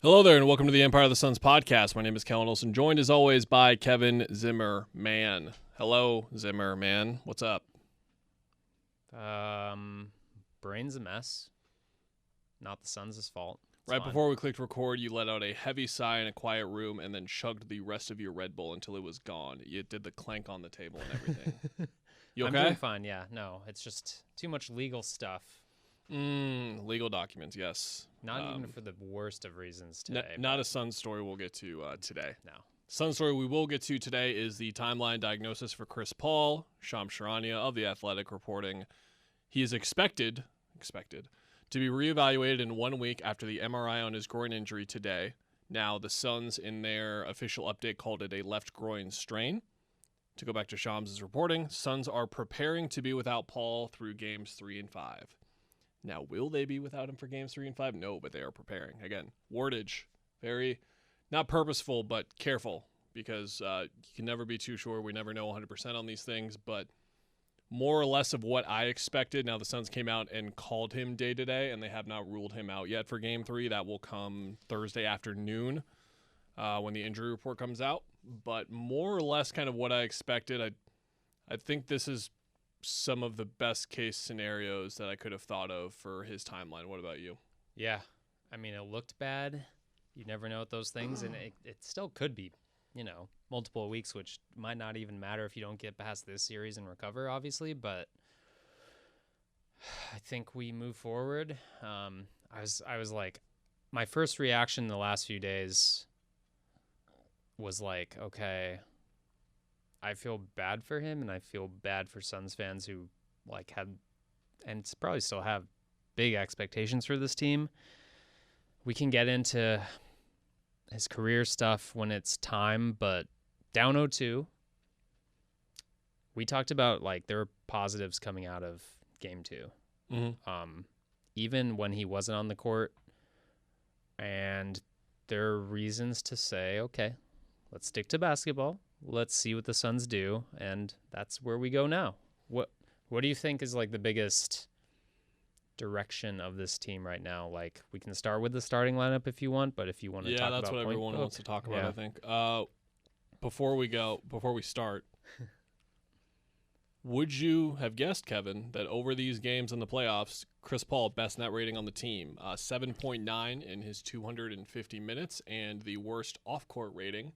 Hello there, and welcome to the Empire of the Suns podcast. My name is Kellen Olson, joined as always by Kevin Zimmerman. Hello, Zimmerman. What's up? Brain's a mess. Not the Suns' fault. Right before we clicked record, you let out a heavy sigh in a quiet room and then chugged the rest of your Red Bull until it was gone. You did the clank on the table and everything. You okay? I'm doing fine, yeah. No, it's just too much legal stuff. Legal documents, yes. Not even for the worst of reasons today. Not a Suns story we'll get to today. No. Suns story we will get to today is the timeline diagnosis for Chris Paul. Shams Charania of The Athletic reporting he is expected to be reevaluated in 1 week after the MRI on his groin injury today. Now, the Suns, in their official update, called it a left groin strain. To go back to Shams' reporting, Suns are preparing to be without Paul through games 3 and 5. Now, will they be without him for games 3 and 5? No, but they are preparing. Again, wordage, very not purposeful, but careful, because you can never be too sure. We never know 100% on these things, but more or less of what I expected. Now, the Suns came out and called him day-to-day, and they have not ruled him out yet for game 3. That will come Thursday afternoon when the injury report comes out. But more or less kind of what I expected. I think this is some of the best case scenarios that I could have thought of for his timeline. What about you? Yeah. I mean, it looked bad. You never know with those things, and it still could be, multiple weeks, which might not even matter if you don't get past this series and recover, obviously, but I think we move forward. I was like, my first reaction in the last few days was like, okay, I feel bad for him, and I feel bad for Suns fans who had, and probably still have, big expectations for this team. We can get into his career stuff when it's time, but down 0-2, we talked about there were positives coming out of game 2. Mm-hmm. Even when he wasn't on the court, and there are reasons to say, okay, let's stick to basketball. Let's see what the Suns do, and that's where we go now. What do you think is the biggest direction of this team right now? We can start with the starting lineup if you want, but if you want to talk about that's what everyone wants to talk about. I think before we start, would you have guessed, Kevin, that over these games in the playoffs, Chris Paul, best net rating on the team, 7.9 in his 250 minutes, and the worst off-court rating,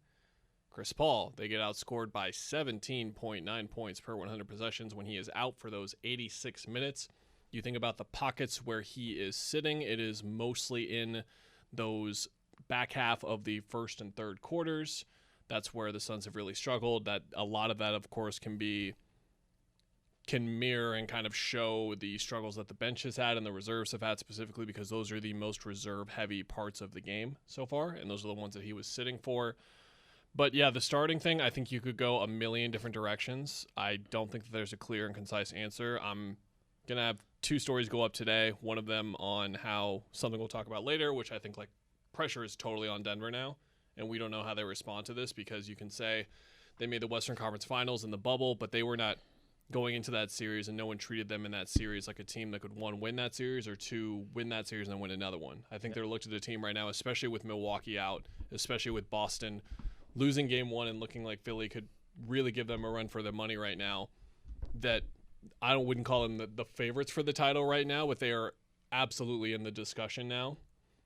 Chris Paul, they get outscored by 17.9 points per 100 possessions when he is out for those 86 minutes. You think about the pockets where he is sitting, it is mostly in those back half of the first and third quarters. That's where the Suns have really struggled. That a lot of that, of course, can mirror and kind of show the struggles that the bench has had and the reserves have had, specifically because those are the most reserve-heavy parts of the game so far, and those are the ones that he was sitting for. But yeah, the starting thing, I think you could go a million different directions. I don't think that there's a clear and concise answer. I'm going to have 2 stories go up today, one of them on how something we'll talk about later, which I think pressure is totally on Denver now, and we don't know how they respond to this, because you can say they made the Western Conference Finals in the bubble, but they were not going into that series, and no one treated them in that series like a team that could, 1, win that series, or 2, win that series and then win another one. I think they're looked at the team right now, especially with Milwaukee out, especially with Boston losing game 1 and looking like Philly could really give them a run for their money right now, that I wouldn't call them the favorites for the title right now, but they are absolutely in the discussion now.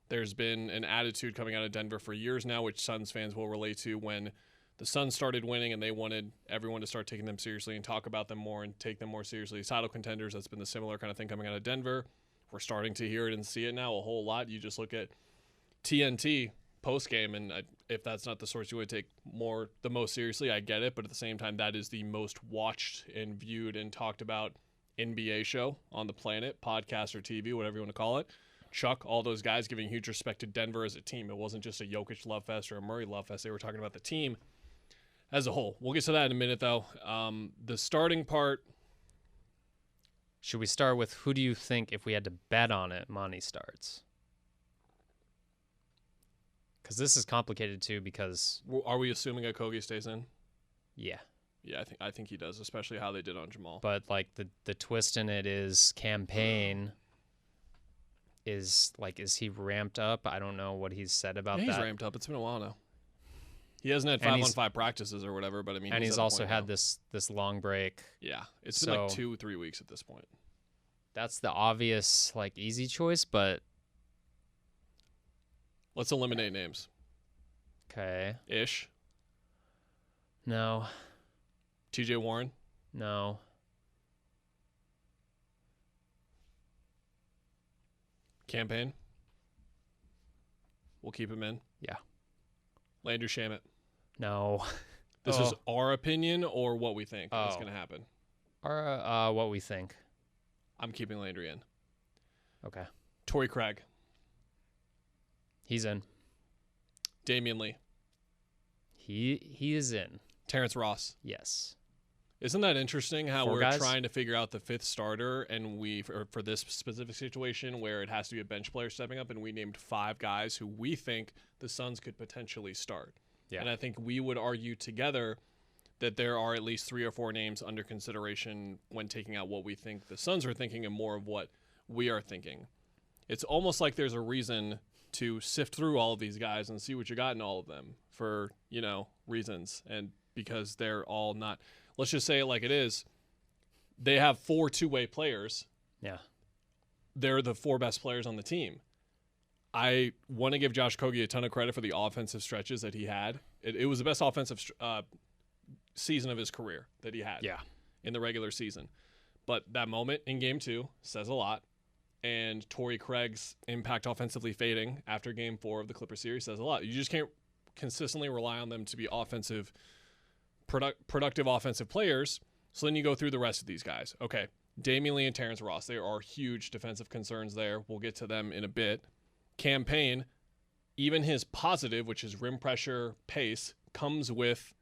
There's been an attitude coming out of Denver for years now, which Suns fans will relate to, when the Suns started winning and they wanted everyone to start taking them seriously and talk about them more and take them more seriously as title contenders. That's been the similar kind of thing coming out of Denver. We're starting to hear it and see it now a whole lot. You just look at TNT post-game, and if that's not the source you would take the most seriously, I get it, but at the same time, that is the most watched and viewed and talked about NBA show on the planet, podcast or TV, whatever you want to call it. Chuck, all those guys giving huge respect to Denver as a team. It wasn't just a Jokic love fest or a Murray love fest. They were talking about the team as a whole. We'll get to that in a minute, though. The starting part. Should we start with, who do you think, if we had to bet on it, Monty starts? Because this is complicated too. Because are we assuming Okogie stays in? Yeah. Yeah, I think he does, especially how they did on Jamal. But the twist in it is campaign. is he ramped up? I don't know what he's said about Yeah, that. he's ramped up. It's been a while now. He hasn't had And 5-on-5 practices or whatever, but I mean, and he's at a also point had now. this long break. Yeah, it's been like So- 2-3 weeks at this point. That's the obvious like easy choice, but Let's eliminate names. okay. Ish, No. TJ Warren, No. campaign. We'll keep him in. Yeah. Landry Shamet. No. This Oh. is our opinion or what we think is Oh. going to happen. Or what we think. I'm keeping Landry in. Okay. Torrey Craig, He's in. Damian Lee, He is in. Terrence Ross. Yes. Isn't that interesting how 4 we're guys? trying to figure out the 5th starter, and for this specific situation where it has to be a bench player stepping up, and we named 5 guys who we think the Suns could potentially start. Yeah. And I think we would argue together that there are at least 3 or 4 names under consideration when taking out what we think the Suns are thinking and more of what we are thinking. It's almost like there's a reason to sift through all of these guys and see what you got in all of them for, reasons. And because they're all not, let's just say it like it is, they have 4 two-way players. Yeah. They're the 4 best players on the team. I want to give Josh Kogi a ton of credit for the offensive stretches that he had. It was the best offensive season of his career that he had in the regular season. But that moment in Game 2 says a lot. And Torrey Craig's impact offensively fading after Game 4 of the Clippers series says a lot. You just can't consistently rely on them to be productive offensive players. So then you go through the rest of these guys. Okay, Damian Lee and Terrence Ross. There are huge defensive concerns there. We'll get to them in a bit. Campaign, even his positive, which is rim pressure, pace, comes with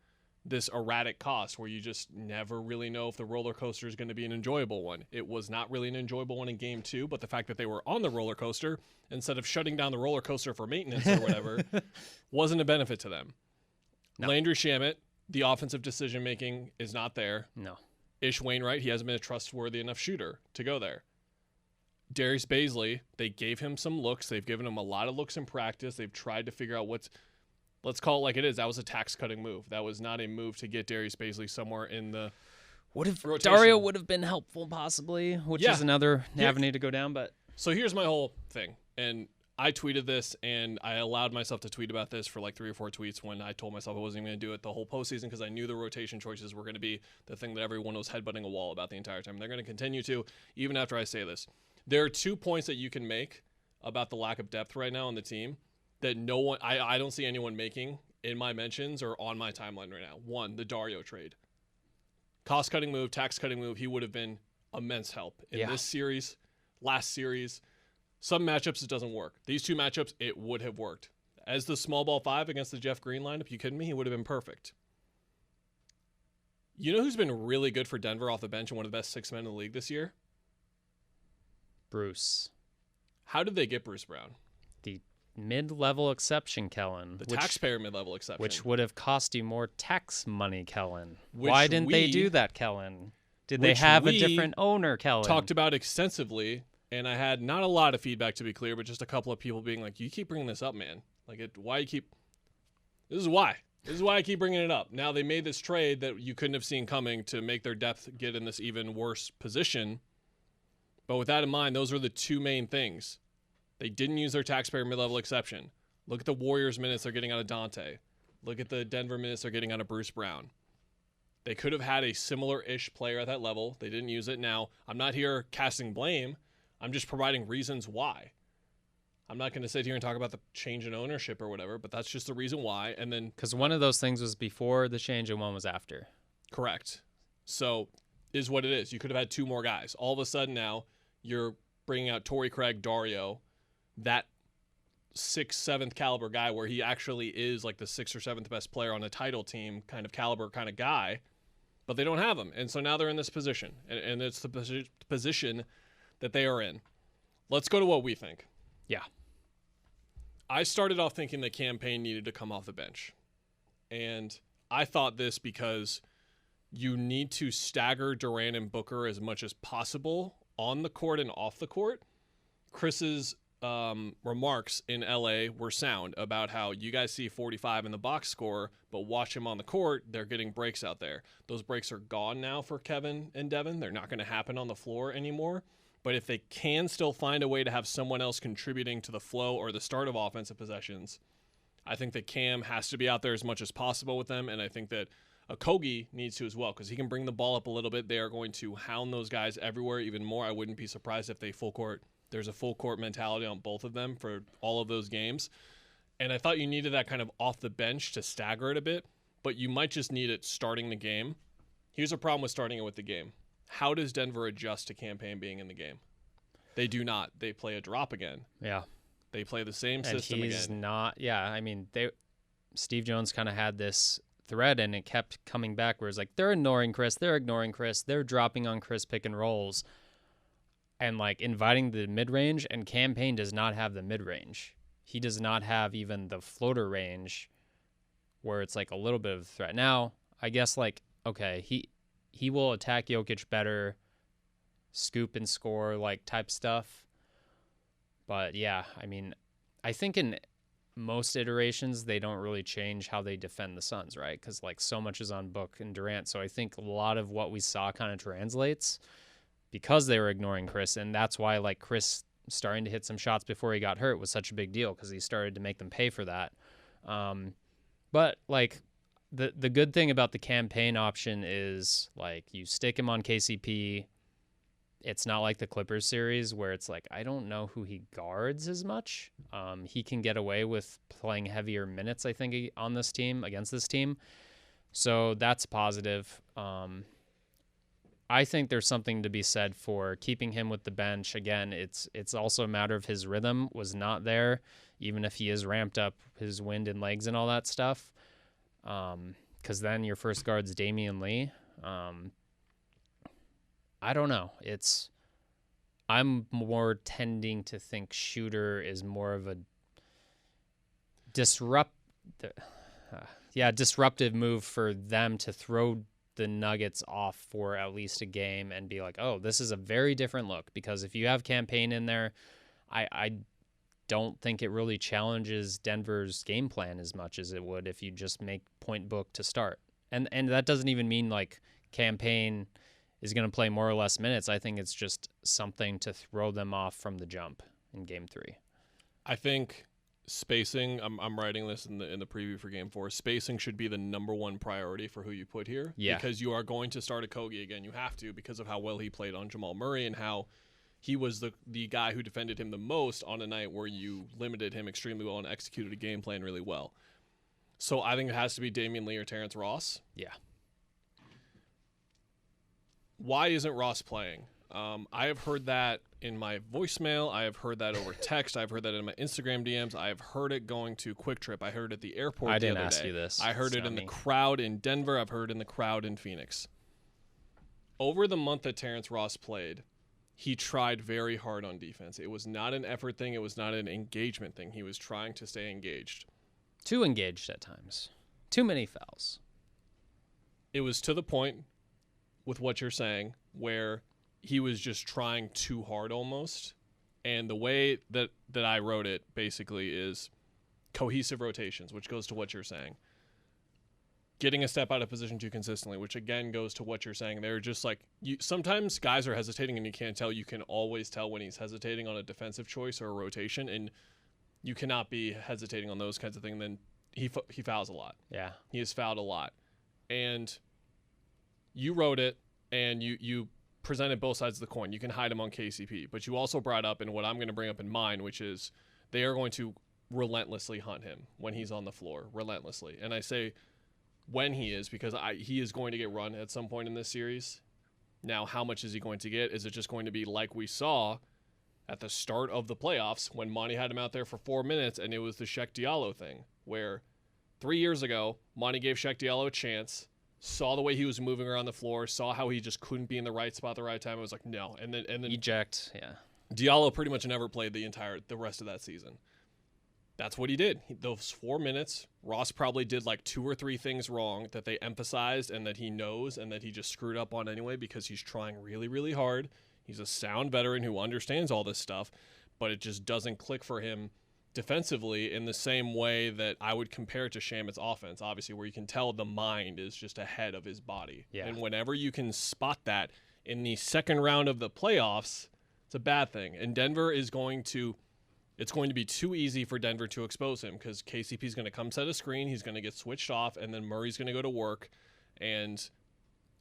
this erratic cost where you just never really know if the roller coaster is going to be an enjoyable one. It was not really an enjoyable one in Game 2, but the fact that they were on the roller coaster instead of shutting down the roller coaster for maintenance or whatever wasn't a benefit to them. No. Landry Shamet, the offensive decision-making is not there. No. Ish Wainwright, he hasn't been a trustworthy enough shooter to go there. Darius Baisley, they gave him some looks. They've given him a lot of looks in practice. They've tried to figure out let's call it like it is. That was a tax-cutting move. That was not a move to get Darius Baisley somewhere in the rotation. Dario would have been helpful possibly, which is another avenue to go down. But so here's my whole thing, and I tweeted this, and I allowed myself to tweet about this for like 3 or 4 tweets when I told myself I wasn't even going to do it the whole postseason because I knew the rotation choices were going to be the thing that everyone was headbutting a wall about the entire time. They're going to continue to, even after I say this. There are 2 points that you can make about the lack of depth right now on the team that I don't see anyone making in my mentions or on my timeline right now. 1, the Dario trade. Cost-cutting move, tax-cutting move. He would have been immense help in this series, last series. Some matchups, it doesn't work. These 2 matchups, it would have worked. As the small ball 5 against the Jeff Green lineup, you kidding me? He would have been perfect. You know who's been really good for Denver off the bench and one of the best 6 men in the league this year? Bruce. How did they get Bruce Brown? The mid-level exception, Kellen. The taxpayer mid-level exception. Which would have cost you more tax money, Kellen. Which Why didn't they we- do that, Kellen? Did they which have a we different owner, Kellen? talked about extensively, and I had not a lot of feedback to be clear, but just a couple of people being like, "You keep bringing this up, man. Why you keep? This is why. This is why I keep bringing it up." Now they made this trade that you couldn't have seen coming to make their depth get in this even worse position. But with that in mind, those are the 2 main things. They didn't use their taxpayer mid-level exception. Look at the Warriors minutes they're getting out of Dante. Look at the Denver minutes they're getting out of Bruce Brown. They could have had a similar-ish player at that level. They didn't use it. Now, I'm not here casting blame. I'm just providing reasons why. I'm not going to sit here and talk about the change in ownership or whatever, but that's just the reason why. And then, because one of those things was before the change and one was after. correct. So, is what it is. You could have had 2 more guys. All of a sudden now, you're bringing out Torrey Craig, Dario, that 6th, 7th caliber guy where he actually is like the 6th or 7th best player on a title team kind of caliber kind of guy, but they don't have him. And so now they're in this position, and it's the position that they are in. Let's go to what we think. Yeah. I started off thinking the campaign needed to come off the bench. And I thought this because you need to stagger Durant and Booker as much as possible on the court and off the court. Chris's remarks in LA were sound about how you guys see 45 in the box score, but watch him on the court. They're getting breaks out there. Those breaks are gone now for Kevin and Devin. They're not going to happen on the floor anymore. But if they can still find a way to have someone else contributing to the flow or the start of offensive possessions, I think that Cam has to be out there as much as possible with them. And I think that Okogie needs to as well, because he can bring the ball up a little bit. They are going to hound those guys everywhere even more. I wouldn't be surprised if there's a full court mentality on both of them for all of those games. And I thought you needed that kind of off the bench to stagger it a bit, but you might just need it starting the game. Here's a problem with starting it with the game. How does Denver adjust to campaign being in the game? They do not. They play a drop again. Yeah. They play the same system and he's again. not. Yeah, I mean, Steve Jones kind of had this thread, and it kept coming back where it's like, they're ignoring Chris, they're dropping on Chris pick and rolls, and like inviting the mid-range, and campaign does not have the mid-range. He does not have even the floater range where it's like a little bit of a threat. Now, I guess like, okay, he will attack Jokic better, scoop and score like type stuff. But yeah, I mean, I think in most iterations, they don't really change how they defend the Suns, right? Because like so much is on Book and Durant. So I think a lot of what we saw kind of translates because they were ignoring Chris. And that's why like Chris starting to hit some shots before he got hurt was such a big deal, because he started to make them pay for that. But like the good thing about the campaign option is like you stick him on KCP. It's not like the Clippers series where it's like, I don't know who he guards as much. He can get away with playing heavier minutes, I think, on this team, against this team. So that's positive. I think there's something to be said for keeping him with the bench. Again, it's also a matter of his rhythm was not there, even if he is ramped up his wind and legs and all that stuff. Because then your first guard's Damian Lee. I don't know. I'm more tending to think Shooter is more of a disruptive move for them to throw the Nuggets off for at least a game and be like, oh, this is a very different look. Because if you have campaign in there, I don't think it really challenges Denver's game plan as much as it would if you just make point Book to start. And that doesn't even mean like campaign is going to play more or less minutes. I think it's just something to throw them off from the jump in Game 3. I think spacing, I'm writing this in the preview for Game 4, spacing should be the number one priority for who you put here. Yeah. Because you are going to start Okogie again. You have to, because of how well he played on Jamal Murray and how he was the guy who defended him the most on a night where you limited him extremely well and executed a game plan really well. So I think it has to be Damian Lee or Terrence Ross. Yeah. Why isn't Ross playing? I have heard that in my voicemail. I have heard that over text. I've heard that in my Instagram DMs. I have heard it going to Quick Trip. I heard it at the airport. I the didn't other ask day. you this. I heard It's it in not the me. crowd in Denver. I've heard it in the crowd in Phoenix. Over the month that Terrence Ross played, he tried very hard on defense. It was not an effort thing. It was not an engagement thing. He was trying to stay engaged. Too engaged at times. Too many fouls. It was to the point with what you're saying where he was just trying too hard almost. And the way that I wrote it basically is cohesive rotations, which goes to what you're saying. Getting a step out of position too consistently, which again goes to what you're saying. They're just like, sometimes guys are hesitating and you can't tell. You can always tell when he's hesitating on a defensive choice or a rotation, and you cannot be hesitating on those kinds of things. Then he fouls a lot. Yeah. He has fouled a lot. And you wrote it, and you presented both sides of the coin. You can hide him on KCP, but you also brought up, and what I'm going to bring up in mine, which is they are going to relentlessly hunt him when he's on the floor, relentlessly. And I say when he is, because he is going to get run at some point in this series. Now, how much is he going to get? Is it just going to be like we saw at the start of the playoffs when Monty had him out there for 4 minutes, and it was the Shaq Diallo thing, where 3 years ago, Monty gave Shaq Diallo a chance, saw the way he was moving around the floor, saw how he just couldn't be in the right spot at the right time. I was like, no. And then Eject, yeah. Diallo pretty much never played the rest of that season. That's what he did. Those 4 minutes, Ross probably did like 2 or 3 things wrong that they emphasized and that he knows and that he just screwed up on anyway because he's trying really, really hard. He's a sound veteran who understands all this stuff. but it just doesn't click for him defensively in the same way that I would compare it to Shamit's offense, obviously, where you can tell the mind is just ahead of his body. Yeah. And whenever you can spot that in the second round of the playoffs, it's a bad thing. And Denver is going to – it's going to be too easy for Denver to expose him because KCP is going to come set a screen, he's going to get switched off, and then Murray's going to go to work. And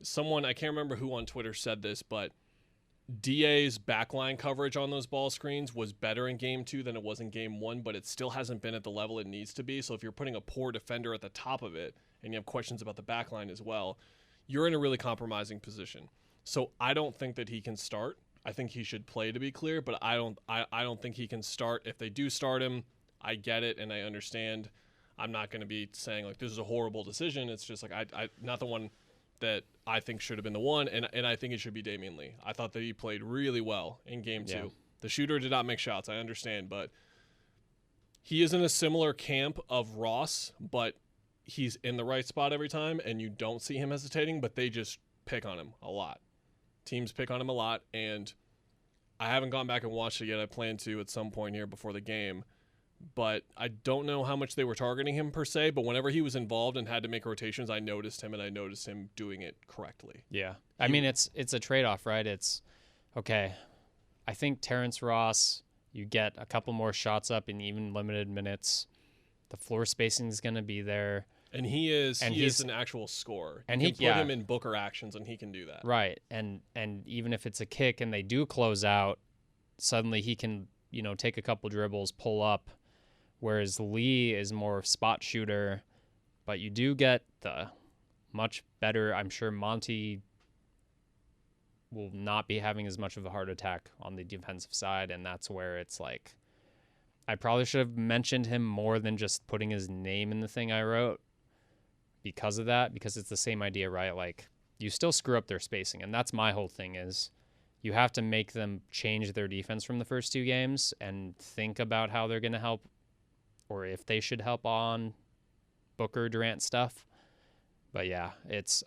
someone – I can't remember who on Twitter said this, but – DA's backline coverage on those ball screens was better in game 2 than it was in game 1, but it still hasn't been at the level it needs to be. So if you're putting a poor defender at the top of it and you have questions about the backline as well, you're in a really compromising position. So I don't think that he can start. I think he should play, to be clear, but I don't think he can start. If they do start him, I get it and I understand. I'm not going to be saying like this is a horrible decision. It's just like I not the one that I think should have been the one, and I think it should be Damian Lee. I thought that he played really well in game 2. Yeah. The shooter did not make shots, I understand, but he is in a similar camp of Ross, but he's in the right spot every time, and you don't see him hesitating, but they just pick on him a lot. Teams pick on him a lot, and I haven't gone back and watched it yet. I plan to at some point here before the game. But I don't know how much they were targeting him per se, but whenever he was involved and had to make rotations, I noticed him, and I noticed him doing it correctly. Yeah. I mean, it's a trade-off, right? It's, okay, I think Terrence Ross, you get a couple more shots up in even limited minutes. The floor spacing is going to be there. And he's an actual scorer. And you can put him in Booker actions, and he can do that. Right. And even if it's a kick and they do close out, suddenly he can, take a couple dribbles, pull up. Whereas Lee is more spot shooter, but you do get the much better. I'm sure Monty will not be having as much of a heart attack on the defensive side, and that's where it's like I probably should have mentioned him more than just putting his name in the thing I wrote because of that, because it's the same idea, right? Like you still screw up their spacing, and that's my whole thing is you have to make them change their defense from the first 2 games and think about how they're going to help or if they should help on Booker Durant stuff. But yeah,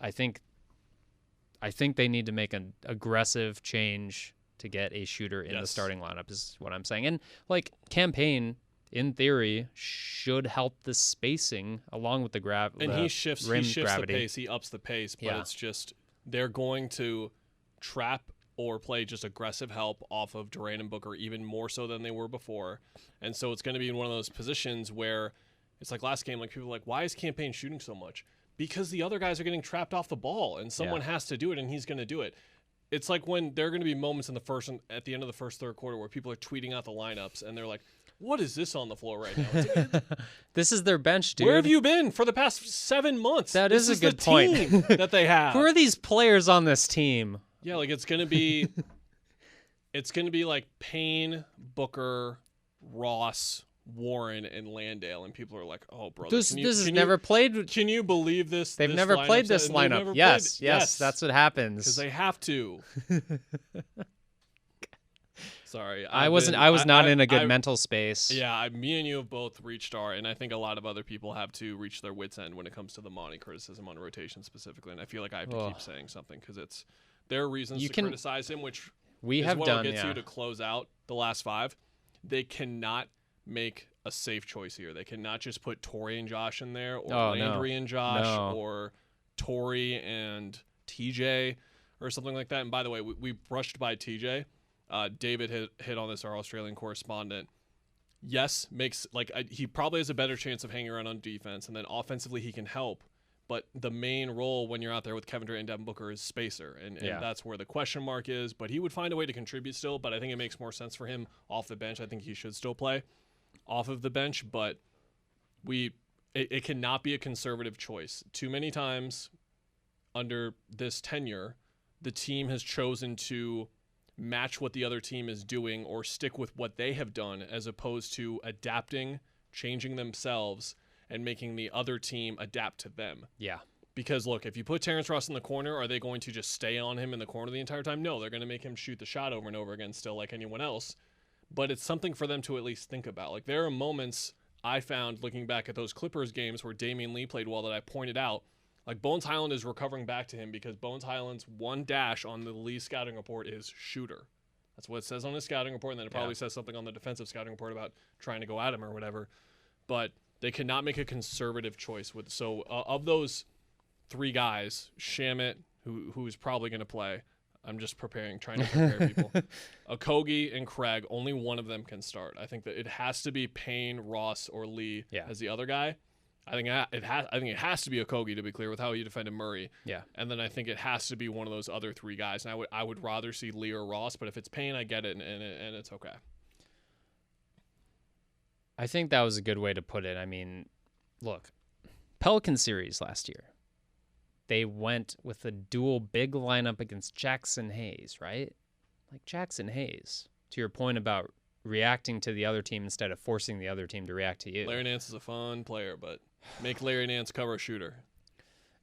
I think they need to make an aggressive change to get a shooter in the starting lineup is what I'm saying. And like Campaign, in theory, should help the spacing along with the And he shifts the pace, he ups the pace, but Yeah. it's just they're going to trap or play just aggressive help off of Durant and Booker even more so than they were before. And so it's going to be in one of those positions where it's like last game, like people are like, why is Campaign shooting so much? Because the other guys are getting trapped off the ball and someone has to do it and he's going to do it. It's like when there are going to be moments in the first and at the end of the first third quarter where people are tweeting out the lineups and they're like, what is this on the floor right now? It's like, this is their bench, dude. where have you been for the past 7 months? That this is a good point. Team that they have. Who are these players on this team? Yeah, like it's gonna be like Payne, Booker, Ross, Warren, and Landale, and people are like, "Oh, bro, This has never played. Can you believe this? They've never played this lineup. Yes, that's what happens. Because they have to. Sorry, I was not in a good mental space. Yeah, me and you have both reached and I think a lot of other people have to reach their wits' end when it comes to the Monty criticism on rotation specifically, and I feel like I have to keep saying something because there are reasons to criticize him, which we is have what done. I'll get to close out the last 5. They cannot make a safe choice here. They cannot just put Torrey and Josh in there, or Landry and Josh, or Torrey and TJ, or something like that. And by the way, we brushed by TJ. David hit on this, our Australian correspondent. Yes, he probably has a better chance of hanging around on defense, and then offensively he can help. But the main role when you're out there with Kevin Durant and Devin Booker is spacer, and that's where the question mark is. But he would find a way to contribute still, but I think it makes more sense for him off the bench. I think he should still play off of the bench, but it cannot be a conservative choice. Too many times under this tenure, the team has chosen to match what the other team is doing or stick with what they have done as opposed to adapting, changing themselves, and making the other team adapt to them. Yeah. Because, look, if you put Terrence Ross in the corner, are they going to just stay on him in the corner the entire time? No, they're going to make him shoot the shot over and over again still like anyone else. But it's something for them to at least think about. Like, there are moments I found looking back at those Clippers games where Damian Lee played well that I pointed out. Like, Bones Highland is recovering back to him because Bones Highland's one dash on the Lee scouting report is shooter. That's what it says on his scouting report, and then it probably says something on the defensive scouting report about trying to go at him or whatever. But they cannot make a conservative choice with. So of those 3 guys, Shamit, who is probably going to play. I'm just trying to prepare people. Okogie and Craig, only one of them can start. I think that it has to be Payne, Ross, or Lee as the other guy. I think it has to be Okogie, to be clear, with how he defended Murray. Yeah. And then I think it has to be one of those other 3 guys. And I would rather see Lee or Ross, but if it's Payne, I get it, and it's okay. I think that was a good way to put it. I mean, look, Pelican series last year, they went with a dual big lineup against Jackson Hayes, right? Like Jackson Hayes, to your point about reacting to the other team instead of forcing the other team to react to you. Larry Nance is a fun player, but make Larry Nance cover a shooter.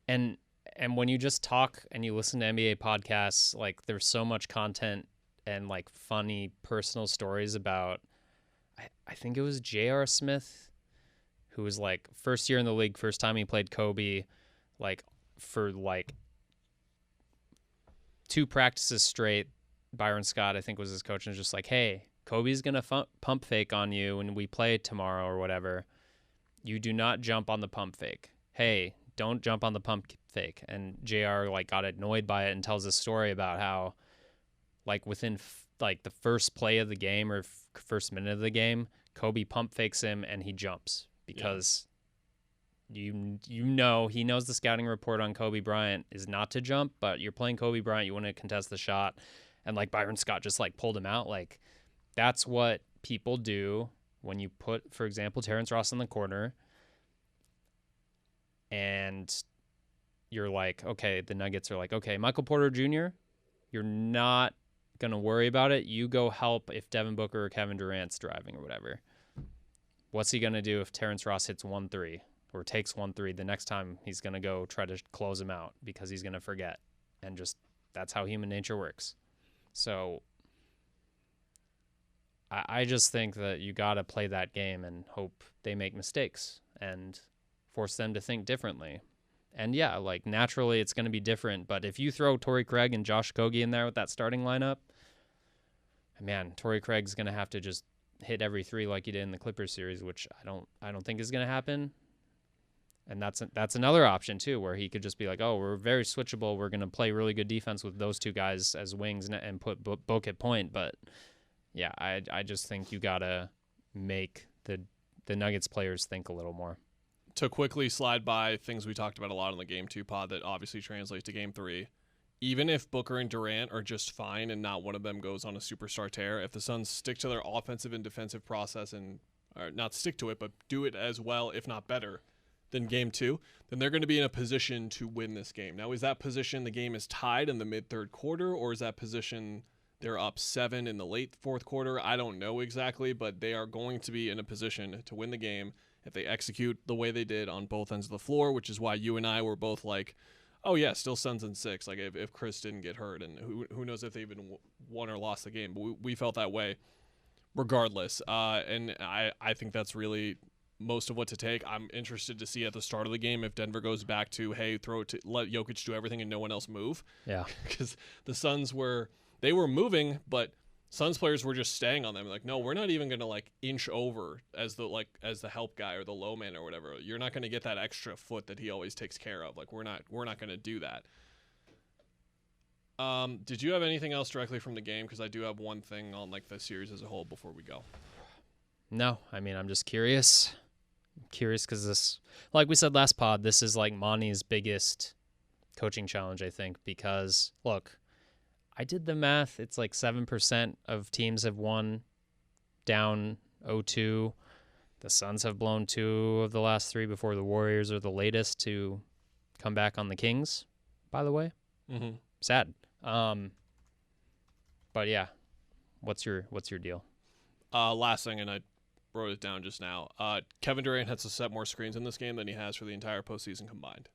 And when you just talk and you listen to NBA podcasts, like there's so much content and like funny personal stories about, I think it was J.R. Smith, who was like first year in the league, first time he played Kobe, like for like 2 practices straight. Byron Scott, I think, was his coach, and was just like, hey, Kobe's going to pump fake on you when we play tomorrow or whatever. You do not jump on the pump fake. Hey, don't jump on the pump fake. And JR like got annoyed by it and tells a story about how like within like the first play of the game or first minute of the game, Kobe pump fakes him and he jumps because you know he knows the scouting report on Kobe Bryant is not to jump, but you're playing Kobe Bryant, you want to contest the shot, and like Byron Scott just like pulled him out. Like that's what people do when you put, for example, Terrence Ross in the corner and you're like, okay, the Nuggets are like, okay, Michael Porter Jr., you're not going to worry about it. You go help if Devin Booker or Kevin Durant's driving or whatever. What's he going to do if Terrence Ross hits 1-3 or takes 1-3? The next time he's going to go try to close him out because he's going to forget. And just that's how human nature works. So I just think that you got to play that game and hope they make mistakes and force them to think differently. And yeah, like naturally it's going to be different. But if you throw Torrey Craig and Josh Okogie in there with that starting lineup, man, Torrey Craig's going to have to just hit every 3 like he did in the Clippers series, which I don't think is going to happen. And that's another option too, where he could just be like, oh, we're very switchable. We're going to play really good defense with those 2 guys as wings and put Book at point. But yeah, I just think you got to make the Nuggets players think a little more. To quickly slide by things we talked about a lot on the Game 2 pod that obviously translates to Game 3, even if Booker and Durant are just fine and not one of them goes on a superstar tear, if the Suns stick to their offensive and defensive process and or not stick to it, but do it as well, if not better, than Game 2, then they're going to be in a position to win this game. Now, is that position the game is tied in the mid-third quarter, or is that position they're up 7 in the late fourth quarter? I don't know exactly, but they are going to be in a position to win the game if they execute the way they did on both ends of the floor, which is why you and I were both like, oh yeah, still Suns in 6, like if Chris didn't get hurt, and who knows if they even won or lost the game, but we felt that way regardless. And I think that's really most of what to take. I'm interested to see at the start of the game if Denver goes back to, hey, let Jokic do everything and no one else move. Yeah. Because the Suns were moving, but Suns players were just staying on them. Like, no, we're not even going to like inch over as the help guy or the low man or whatever. You're not going to get that extra foot that he always takes care of. Like, we're not going to do that. Did you have anything else directly from the game? Because I do have one thing on like the series as a whole before we go. No, I mean, I'm just curious. Because this, like we said last pod, this is like Monty's biggest coaching challenge, I think, because look, I did the math. It's like 7% of teams have won down 0-2. The Suns have blown 2 of the last 3 before the Warriors are the latest to come back on the Kings, by the way. Mm-hmm. Sad. But yeah, what's your deal? Last thing, and I wrote it down just now. Kevin Durant has to set more screens in this game than he has for the entire postseason combined.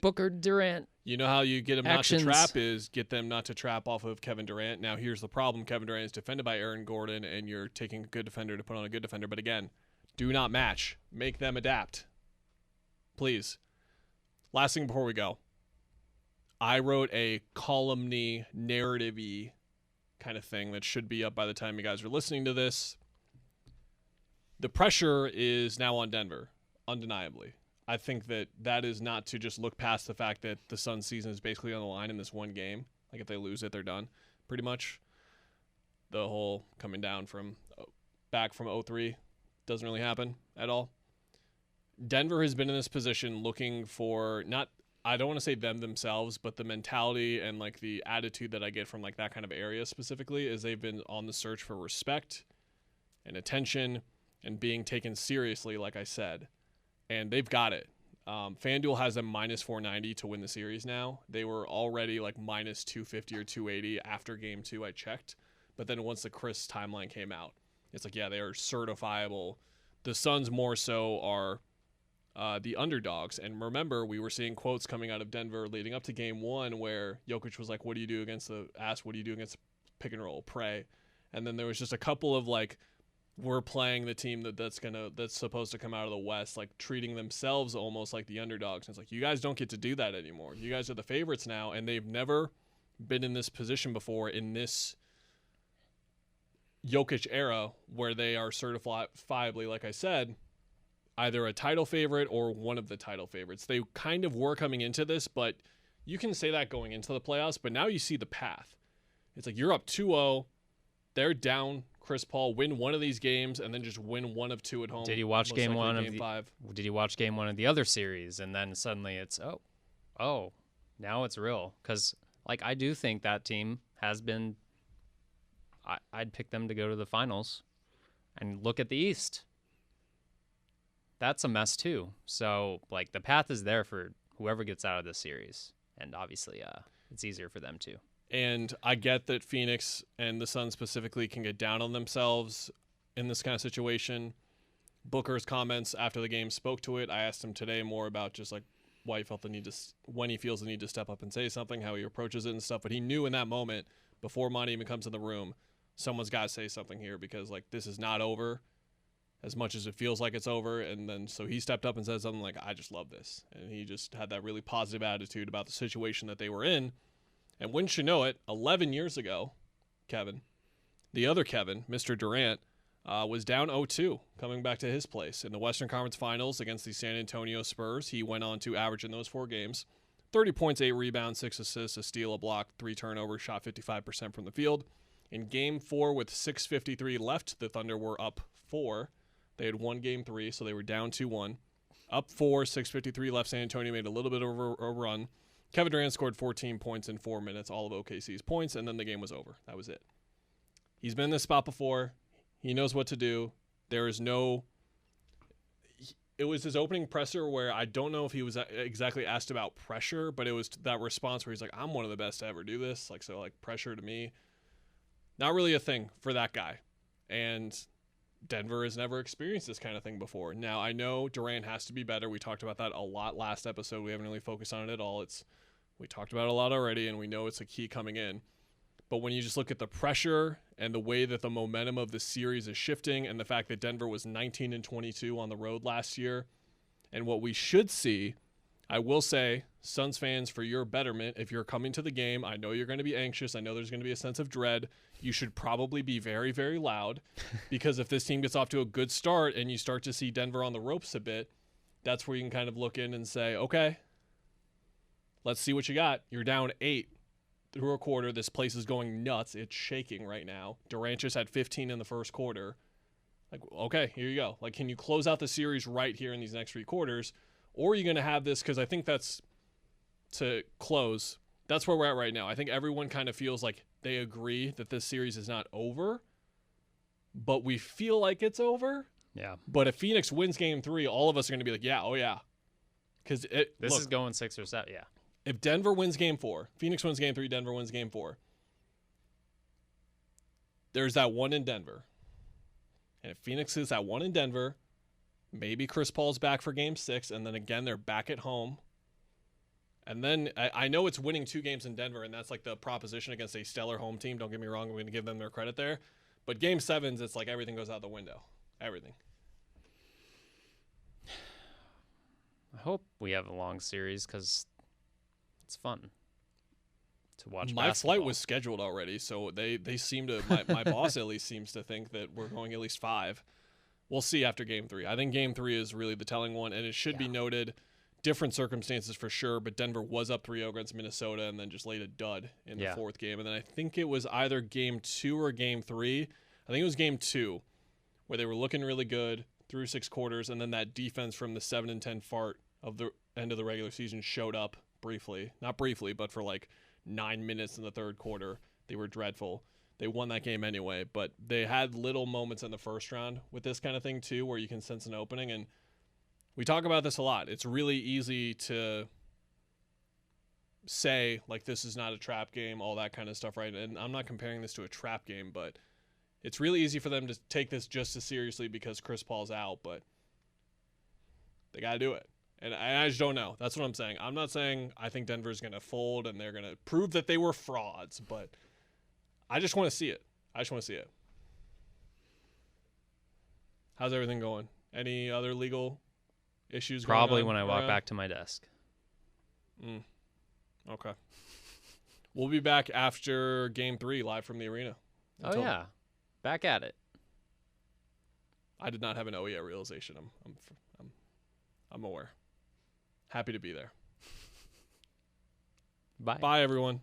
Booker, Durant. You know how you get them actions. Not to trap is get them not to trap off of Kevin Durant. Now here's the problem. Kevin Durant is defended by Aaron Gordon, and you're taking a good defender to put on a good defender. But again, do not match. Make them adapt. Please. Last thing before we go. I wrote a column-y, narrative-y kind of thing that should be up by the time you guys are listening to this. The pressure is now on Denver, undeniably. I think that is not to just look past the fact that the Suns' season is basically on the line in this one game. Like, if they lose it, they're done, pretty much. The whole coming down back from 0-3 doesn't really happen at all. Denver has been in this position looking for, not, I don't want to say themselves, but the mentality and like the attitude that I get from like that kind of area specifically is they've been on the search for respect and attention and being taken seriously, like I said. And they've got it. FanDuel has them minus 490 to win the series now. They were already like minus 250 or 280 after game 2, I checked. But then once the Chris timeline came out, it's like, yeah, they are certifiable. The Suns more so are the underdogs. And remember, we were seeing quotes coming out of Denver leading up to game 1 where Jokic was like, what do you do against pick and roll, pray. And then there was just a couple of like, we're playing the team that's supposed to come out of the West, like treating themselves almost like the underdogs. And it's like, you guys don't get to do that anymore. You guys are the favorites now, and they've never been in this position before in this Jokic era where they are certifiably, like I said, either a title favorite or one of the title favorites. They kind of were coming into this, but you can say that going into the playoffs, but now you see the path. It's like you're up 2-0, they're down Chris Paul, win one of these games, and then just win one of 2 at home. Did you watch game 1 of game 5? Did you watch game 1 of the other series, and then suddenly it's oh, now it's real? Because like I do think that team has been. I'd pick them to go to the finals, and look at the East. That's a mess too. So like the path is there for whoever gets out of this series, and obviously it's easier for them too. And I get that Phoenix and the Suns specifically can get down on themselves in this kind of situation. Booker's comments after the game spoke to it. I asked him today more about just like why he felt the need to, when he feels the need to step up and say something, how he approaches it and stuff. But he knew in that moment, before Monty even comes in the room, someone's got to say something here because like this is not over as much as it feels like it's over. And then so he stepped up and said something like, I just love this. And he just had that really positive attitude about the situation that they were in. And wouldn't you know it, 11 years ago, Kevin, the other Kevin, Mr. Durant, was down 0-2 coming back to his place. In the Western Conference Finals against the San Antonio Spurs, he went on to average in those 4 games 30 points, 8 rebounds, 6 assists, a steal, a block, 3 turnovers, shot 55% from the field. In Game 4 with 6:53 left, the Thunder were up 4. They had won Game 3, so they were down 2-1. Up 4, 6:53 left, San Antonio made a little bit of a run. Kevin Durant scored 14 points in 4 minutes, all of OKC's points, and then the game was over. That was it. He's been in this spot before. He knows what to do. There is no... It was his opening presser where I don't know if he was exactly asked about pressure, but it was that response where he's like, I'm one of the best to ever do this. Like, so, like, pressure to me, not really a thing for that guy. And Denver has never experienced this kind of thing before. Now, I know Durant has to be better. We talked about that a lot last episode. We haven't really focused on it at all. We talked about it a lot already, and we know it's a key coming in. But when you just look at the pressure and the way that the momentum of the series is shifting and the fact that Denver was 19-22 on the road last year, and what we should see, I will say, Suns fans, for your betterment, if you're coming to the game, I know you're going to be anxious. I know there's going to be a sense of dread. You should probably be very, very loud because if this team gets off to a good start and you start to see Denver on the ropes a bit, that's where you can kind of look in and say, okay, let's see what you got. You're down 8 through a quarter. This place is going nuts. It's shaking right now. Durant just had 15 in the first quarter. Like, okay, here you go. Like, can you close out the series right here in these next 3 quarters? Or are you going to have this, because I think that's, to close, that's where we're at right now. I think everyone kind of feels like they agree that this series is not over, but we feel like it's over. Yeah. But if Phoenix wins game 3, all of us are going to be like, yeah, oh yeah. Because this is going 6 or 7, yeah. If Denver wins game 4, Phoenix wins game 3, Denver wins game 4, there's that one in Denver. And if Phoenix is that one in Denver, maybe Chris Paul's back for game 6, and then again, they're back at home. And then I know it's winning 2 games in Denver, and that's like the proposition against a stellar home team. Don't get me wrong. I'm going to give them their credit there. But game 7s, it's like everything goes out the window. Everything. I hope we have a long series because it's fun. to watch My basketball. flight was scheduled already, so they seem to, my boss at least seems to think that we're going at least 5. We'll see after Game 3. I think Game 3 is really the telling one, and it should be noted, different circumstances for sure, but Denver was up 3-0 against Minnesota and then just laid a dud in the 4th game. And then I think it was either Game 2 or Game 3. I think it was Game 2 where they were looking really good through 6 quarters, and then that defense from the 7-10 fart of the end of the regular season showed up briefly. Not briefly, but for like 9 minutes in the 3rd quarter. They were dreadful. They won that game anyway, but they had little moments in the first round with this kind of thing too where you can sense an opening, and we talk about this a lot. It's really easy to say, like, this is not a trap game, all that kind of stuff, right? And I'm not comparing this to a trap game, but it's really easy for them to take this just as seriously because Chris Paul's out, but they got to do it. And I just don't know. That's what I'm saying. I'm not saying I think Denver's going to fold and they're going to prove that they were frauds, but I just want to see it. I just want to see it. How's everything going? Any other legal issues going on? Probably when I walk back to my desk. Okay. We'll be back after Game 3 live from the arena. Oh, yeah. Back at it. I did not have an oh yeah realization. I'm aware. Happy to be there. Bye. Bye, everyone.